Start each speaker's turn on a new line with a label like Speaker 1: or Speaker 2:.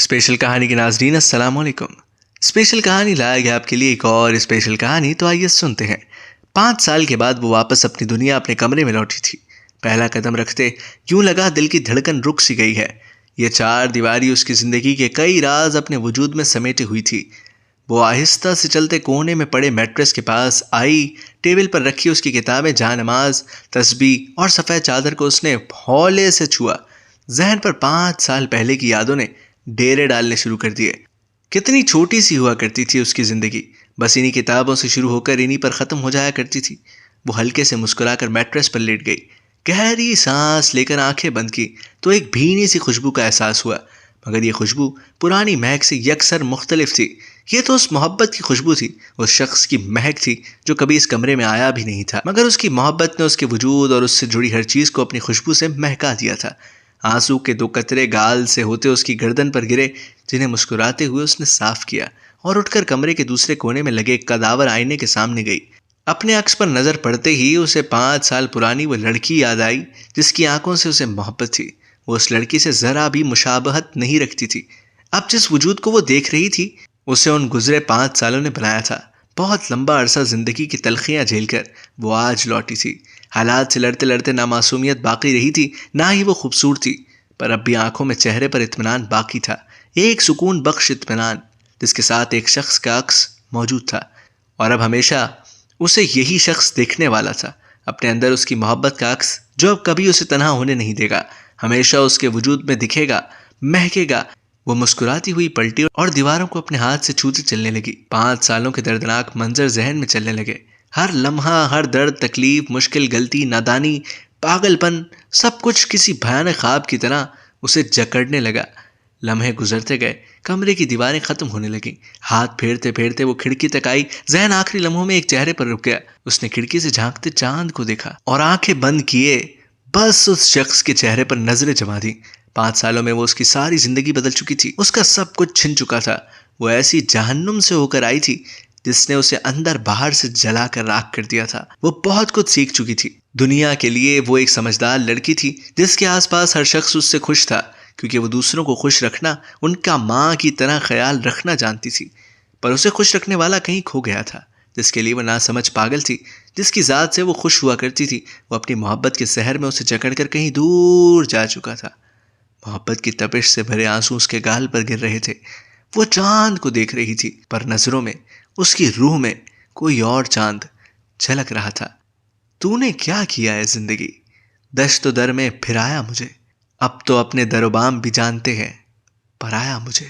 Speaker 1: Special कहानी के नाज़रीन अस्सलाम वालेकुम। स्पेशल कहानी लाया गया आपके लिए एक और स्पेशल कहानी, तो आइए सुनते हैं। 5 साल के बाद वो वापस अपनी दुनिया अपने कमरे में लौटी थी। पहला कदम रखते यूं लगा दिल की धड़कन रुक सी गई है। ये चार दीवारी उसकी जिंदगी के कई राज अपने वजूद में समेटे हुई थी। वो आहिस्ता से चलते कोने में पड़े मैट्रेस के पास आई। टेबल पर रखी उसकी किताबें, जानमाज, तस्बीह और सफ़ेद चादर को उसने हौले से छुआ। जहन पर 5 साल पहले की यादों ने डेरे डालने शुरू कर दिए। कितनी छोटी सी हुआ करती थी उसकी ज़िंदगी, बस इन्हीं किताबों से शुरू होकर इन्हीं पर ख़त्म हो जाया करती थी। वो हल्के से मुस्कुराकर मैट्रेस पर लेट गई। गहरी सांस लेकर आंखें बंद की तो एक भीनी सी खुशबू का एहसास हुआ, मगर ये खुशबू पुरानी महक से यकसर मुख्तलिफ थी। ये तो उस मोहब्बत की खुशबू थी, उस शख्स की महक थी जो कभी इस कमरे में आया भी नहीं था, मगर उसकी मोहब्बत ने उसके वजूद और उससे जुड़ी हर चीज़ को अपनी खुशबू से महका दिया था। आंसू के 2 कतरे गाल से होते उसकी गर्दन पर गिरे, जिन्हें मुस्कुराते हुए उसने साफ किया और उठकर कमरे के दूसरे कोने में लगे कदावर आईने के सामने गई। अपने अक्स पर नजर पड़ते ही उसे 5 साल पुरानी वो लड़की याद आई जिसकी आंखों से उसे मोहब्बत थी। वो उस लड़की से जरा भी मुशाबहत नहीं रखती थी। अब जिस वजूद को वो देख रही थी उसे उन गुजरे 5 सालों ने बनाया था। बहुत लंबा अरसा जिंदगी की तलखियां झेलकर वो आज लौटी थी। हालात से लड़ते लड़ते ना मासूमियत बाकी रही थी, ना ही वो खूबसूरती, पर अब भी आंखों में, चेहरे पर इत्मीनान बाकी था। एक सुकून बख्श इत्मीनान जिसके साथ एक शख्स का अक्स मौजूद था, और अब हमेशा उसे यही शख्स देखने वाला था। अपने अंदर उसकी मोहब्बत का अक्स जो अब कभी उसे तन्हा होने नहीं देगा, हमेशा उसके वजूद में दिखेगा, महकेगा। वो मुस्कुराती हुई पलटी और दीवारों को अपने हाथ से छूती चलने लगी। 5 सालों के दर्दनाक मंजर जहन में चलने लगे। हर लम्हा, हर दर्द, तकलीफ, मुश्किल, गलती, नादानी, पागलपन, सब कुछ किसी भयानक ख्वाब की तरह उसे जकड़ने लगा। लम्हे गुजरते गए, कमरे की दीवारें खत्म होने लगी। हाथ फेरते फेरते वो खिड़की तक आई। जहन आखिरी लम्हों में एक चेहरे पर रुक गया। उसने खिड़की से झांकते चांद को देखा और आंखें बंद किए बस उस शख्स के चेहरे पर नजरें जमा दी। 5 सालों में वो उसकी सारी जिंदगी बदल चुकी थी। उसका सब कुछ छिन चुका था। वो ऐसी जहन्नुम से होकर आई थी जिसने उसे अंदर बाहर से जलाकर राख कर दिया था। वो बहुत कुछ सीख चुकी थी। दुनिया के लिए वो एक समझदार लड़की थी जिसके आसपास हर शख्स उससे खुश था, क्योंकि वो दूसरों को खुश रखना, उनका माँ की तरह ख्याल रखना जानती थी। पर उसे खुश रखने वाला कहीं खो गया था, जिसके लिए वो नासमझ पागल थी, जिसकी ज़ात से वो खुश हुआ करती थी। वो अपनी मोहब्बत के शहर में उसे जकड़कर कहीं दूर जा चुका था। मोहब्बत की तपिश से भरे आंसू उसके गाल पर गिर रहे थे। वो चांद को देख रही थी, पर नजरों में, उसकी रूह में कोई और चांद झलक रहा था। तूने क्या किया है जिंदगी, दश्त दर में फिराया मुझे। अब तो अपने दरोबाम भी जानते हैं, पराया मुझे।